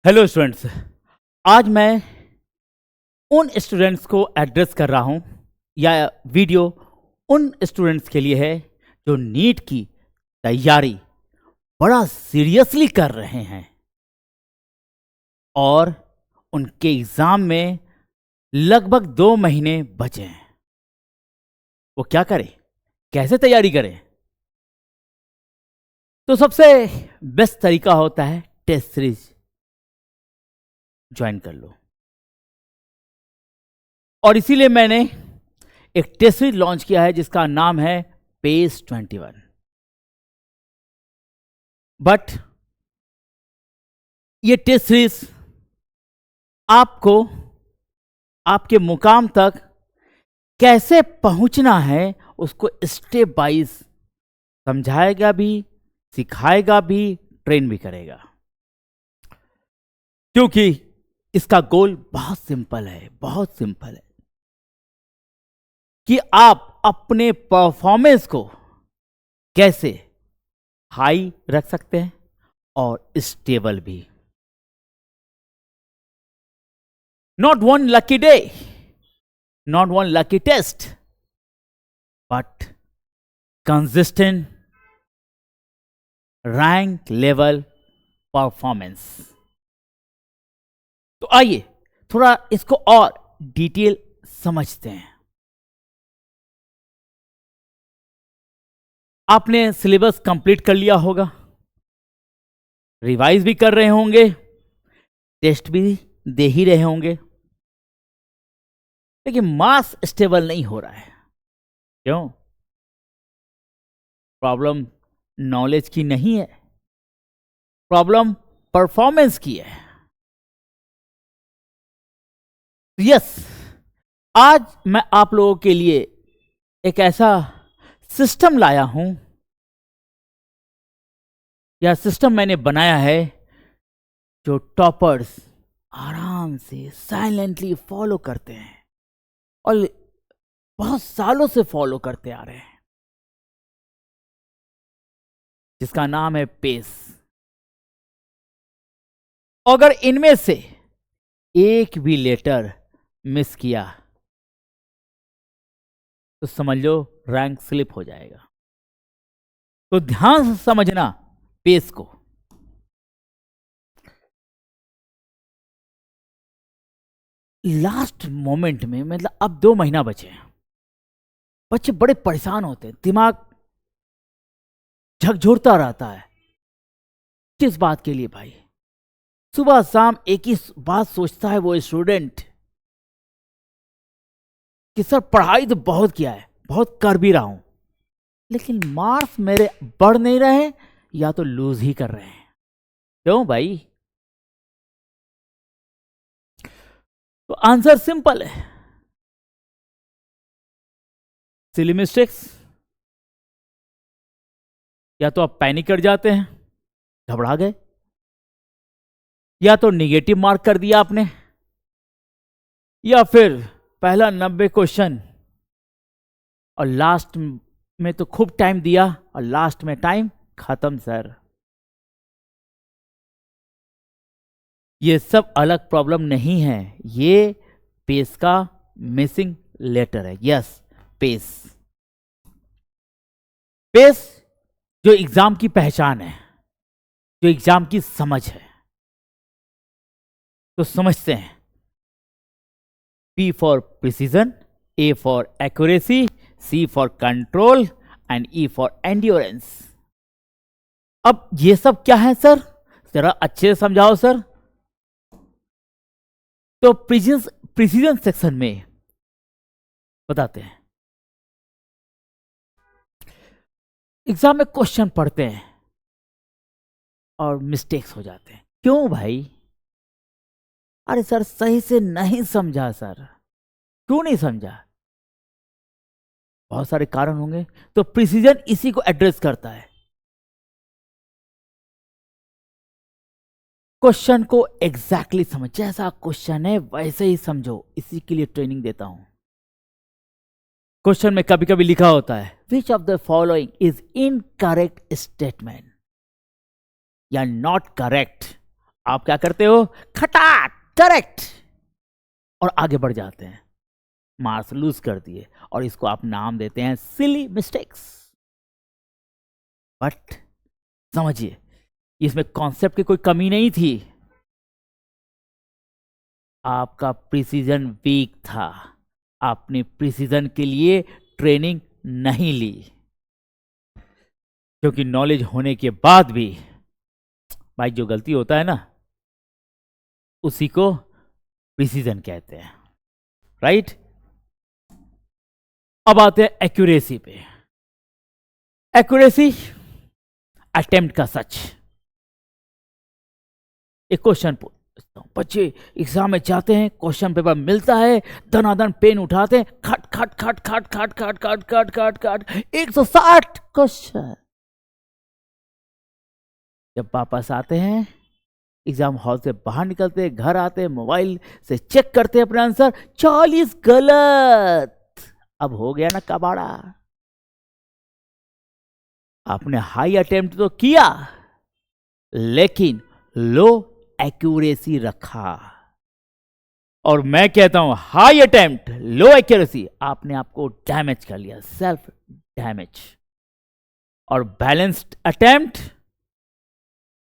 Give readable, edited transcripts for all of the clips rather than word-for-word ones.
Hello students. आज मैं उन स्टूडेंट्स को एड्रेस कर रहा हूं या वीडियो उन स्टूडेंट्स के लिए है जो नीट की तैयारी बड़ा सीरियसली कर रहे हैं और उनके एग्जाम में लगभग 2 महीने बचे हैं। वो क्या करें, कैसे तैयारी करें? तो सबसे बेस्ट तरीका होता है टेस्ट सीरीज ज्वाइन कर लो। और इसीलिए मैंने एक टेस्ट सीरीज लॉन्च किया है जिसका नाम है पेस 21। बट ये टेस्ट सीरीज आपको आपके मुकाम तक कैसे पहुंचना है उसको स्टेप बाइज समझाएगा भी, सिखाएगा भी, ट्रेन भी करेगा। क्योंकि इसका गोल बहुत सिंपल है, बहुत सिंपल है कि आप अपने परफॉर्मेंस को कैसे हाई रख सकते हैं और स्टेबल भी। Not one lucky day, not one lucky test, but consistent rank level performance. तो आइए थोड़ा इसको और डिटेल समझते हैं। आपने सिलेबस कंप्लीट कर लिया होगा, रिवाइज भी कर रहे होंगे, टेस्ट भी दे ही रहे होंगे, लेकिन मास स्टेबल नहीं हो रहा है। क्यों? प्रॉब्लम नॉलेज की नहीं है, प्रॉब्लम परफॉर्मेंस की है। यस, आज मैं आप लोगों के लिए एक ऐसा सिस्टम लाया हूं, या सिस्टम मैंने बनाया है जो टॉपर्स आराम से साइलेंटली फॉलो करते हैं और बहुत सालों से फॉलो करते आ रहे हैं, जिसका नाम है पेस। अगर इनमें से एक भी लेटर मिस किया तो समझ लो रैंक स्लिप हो जाएगा। तो ध्यान से समझना पेस को। लास्ट मोमेंट में, मतलब अब 2 महीना बचे हैं, बच्चे बड़े परेशान होते हैं, दिमाग झकझोरता रहता है। किस बात के लिए भाई? सुबह शाम एक ही बात सोचता है वो स्टूडेंट कि सर पढ़ाई तो बहुत किया है, बहुत कर भी रहा हूं, लेकिन मार्क्स मेरे बढ़ नहीं रहे या तो लूज ही कर रहे हैं। क्यों भाई? तो आंसर सिंपल है, सिली मिस्टेक्स। या तो आप पैनिक कर जाते हैं, घबरा गए, या तो निगेटिव मार्क कर दिया आपने, या फिर पहला 90 क्वेश्चन और लास्ट में तो खूब टाइम दिया और लास्ट में टाइम खत्म। सर ये सब अलग प्रॉब्लम नहीं है, ये पेस का मिसिंग लेटर है। Yes, pace. पेस जो एग्जाम की पहचान है, जो एग्जाम की समझ है, तो समझते हैं। P for precision, A for accuracy, C for control and E for endurance। अब ये सब क्या है सर? जरा अच्छे से समझाओ सर। तो प्रिसीजन सेक्शन में बताते हैं। एग्जाम में क्वेश्चन पढ़ते हैं और मिस्टेक्स हो जाते हैं। क्यों भाई? अरे सर सही से नहीं समझा। सर क्यों नहीं समझा? बहुत सारे कारण होंगे। तो प्रिसीजन इसी को एड्रेस करता है। क्वेश्चन को एग्जैक्टली समझ, जैसा क्वेश्चन है वैसे ही समझो, इसी के लिए ट्रेनिंग देता हूं। क्वेश्चन में कभी कभी लिखा होता है which of the following is incorrect statement या नॉट करेक्ट आप क्या करते हो, खटाक करेक्ट, और आगे बढ़ जाते हैं, मार्क्स लूज कर दिए, और इसको आप नाम देते हैं सिली मिस्टेक्स। बट समझिए, इसमें कॉन्सेप्ट की कोई कमी नहीं थी, आपका प्रिसीजन वीक था, आपने प्रिसीजन के लिए ट्रेनिंग नहीं ली, क्योंकि नॉलेज होने के बाद भी भाई जो गलती होता है ना, उसी को प्रिसीजन कहते हैं, राइट। अब आते हैं एक्यूरेसी पे। एक्यूरेसी अटेम्प्ट का सच। एक क्वेश्चन पूछता हूं, बच्चे एग्जाम में जाते हैं, क्वेश्चन पेपर मिलता है, धनाधन पेन उठाते हैं, खट खट खट खट खट खट खट खट खट खट 160 क्वेश्चन। जब वापस आते हैं, एग्जाम हॉल से बाहर निकलते हैं, घर आते हैं, मोबाइल से चेक करते हैं अपना आंसर, 40 गलत। अब हो गया ना कबाड़ा। आपने हाई अटेम्प्ट तो किया, लेकिन लो एक्यूरेसी रखा। और मैं कहता हूं हाई अटेम्प्ट लो एक्यूरेसी, आपने आपको डैमेज कर लिया, सेल्फ डैमेज। और balanced attempt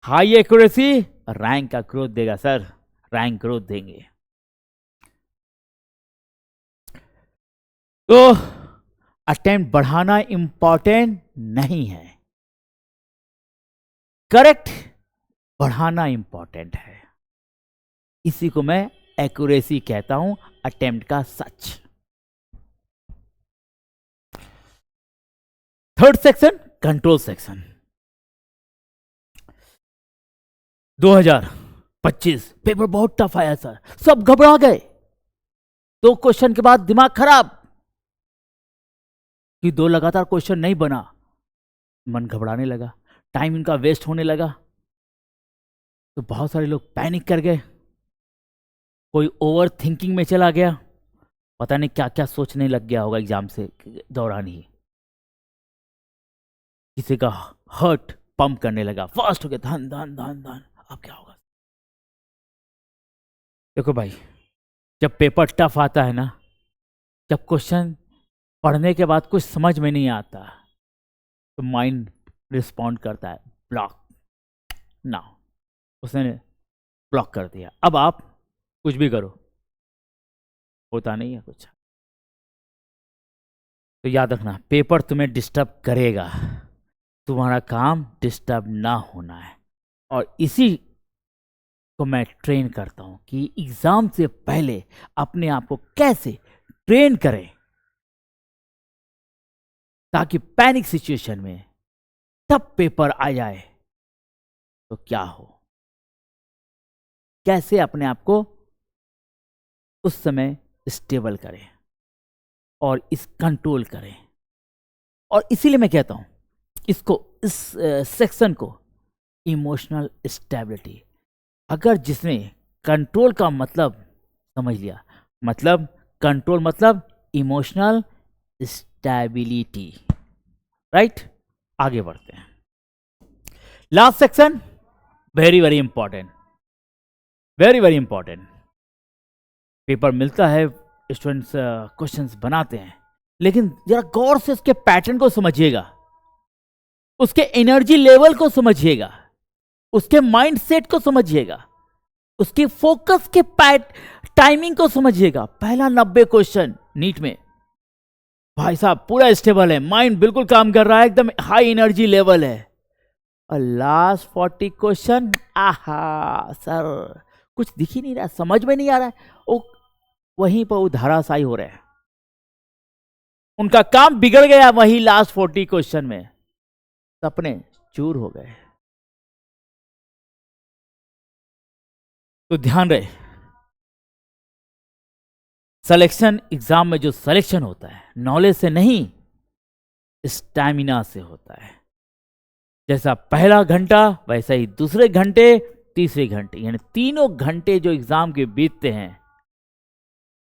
high accuracy rank का ग्रोथ देगा सर, रैंक ग्रोथ देंगे। तो अटेम्प्ट बढ़ाना इंपॉर्टेंट नहीं है, करेक्ट बढ़ाना इंपॉर्टेंट है। इसी को मैं एक्यूरेसी कहता हूं, अटेम्प्ट का सच। Third section control section. 2025 paper बहुत टफ आया सर, सब घबरा गए, 2 क्वेश्चन के बाद दिमाग खराब कि 2 लगातार क्वेश्चन नहीं बना, मन घबराने लगा, टाइम इनका वेस्ट होने लगा। तो बहुत सारे लोग पैनिक कर गए, कोई ओवर थिंकिंग में चला गया, पता नहीं क्या क्या सोचने लग गया होगा एग्जाम से दौरान ही। किसी का हार्ट पंप करने लगा, फास्ट हो गया, धन धन धन धन। अब क्या होगा? देखो भाई, जब पेपर टफ आता है ना, जब क्वेश्चन पढ़ने के बाद कुछ समझ में नहीं आता, तो माइंड रिस्पॉन्ड करता है ब्लॉक, ना उसने ब्लॉक कर दिया, अब आप कुछ भी करो होता नहीं है कुछ। तो याद रखना, पेपर तुम्हें डिस्टर्ब करेगा, तुम्हारा काम डिस्टर्ब ना होना है। और इसी को मैं ट्रेन करता हूं कि एग्जाम से पहले अपने आप को कैसे ट्रेन करें, ताकि पैनिक सिचुएशन में तब पेपर आ जाए तो क्या हो, कैसे अपने आप को उस समय स्टेबल करें और इस कंट्रोल करें। और इसीलिए मैं कहता हूं इसको, इस सेक्शन को इमोशनल स्टेबिलिटी। अगर जिसने कंट्रोल का मतलब समझ लिया, मतलब कंट्रोल मतलब इमोशनल स्टेबिलिटी, राइट। आगे बढ़ते हैं, last section very very important, very very important. Paper मिलता है, स्टूडेंट्स क्वेश्चंस बनाते हैं, लेकिन जरा गौर से उसके पैटर्न को समझिएगा, उसके एनर्जी लेवल को समझिएगा, उसके माइंड सेट को समझिएगा, उसके फोकस के टाइमिंग को समझिएगा। पहला 90 क्वेश्चन नीट में भाई साहब पूरा स्टेबल है, माइंड बिल्कुल काम कर रहा है, एकदम हाई एनर्जी लेवल है। और लास्ट 40 क्वेश्चन, आहा सर कुछ दिख ही नहीं रहा, समझ में नहीं आ रहा है, वो वहीं पर वो धराशायी हो रहे हैं, उनका काम बिगड़ गया वही लास्ट 40 क्वेश्चन में, सपने चूर हो गए। तो ध्यान रहे, सिलेक्शन एग्जाम में जो सिलेक्शन होता है नॉलेज से नहीं, स्टैमिना से होता है। जैसा पहला घंटा वैसा ही दूसरे घंटे, तीसरे घंटे, यानी तीनों घंटे जो एग्जाम के बीतते हैं,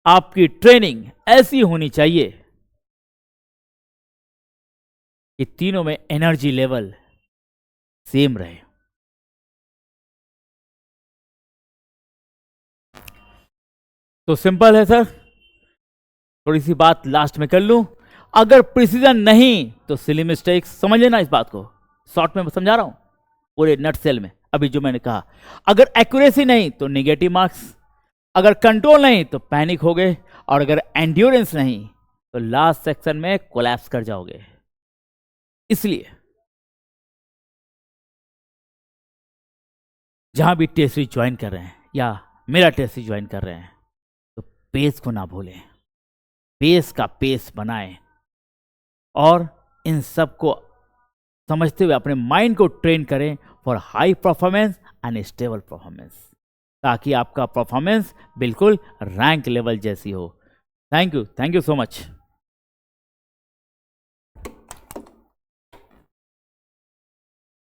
आपकी ट्रेनिंग ऐसी होनी चाहिए कि तीनों में एनर्जी लेवल सेम रहे। तो सिंपल है सर, थोड़ी सी बात लास्ट में कर लूं। अगर प्रिसीजन नहीं तो सिली मिस्टेक्स, समझ लेना इस बात को, शॉर्ट में समझा रहा हूं पूरे नट सेल में। अभी जो मैंने कहा, अगर एक्यूरेसी नहीं तो नेगेटिव मार्क्स, अगर कंट्रोल नहीं तो पैनिक हो गए, और अगर एंड्योरेंस नहीं तो लास्ट सेक्शन में कोलैप्स कर जाओगे। इसलिए जहां भी टेस्ट सीरीज ज्वाइन कर रहे हैं या मेरा टेस्ट सीरीज ज्वाइन कर रहे हैं, तो पेस को ना भूलें, पेस का पेस बनाएं, और इन सब को समझते हुए अपने माइंड को ट्रेन करें for high performance and stable performance, ताकि आपका परफॉर्मेंस बिल्कुल रैंक लेवल जैसी हो। Thank you so much.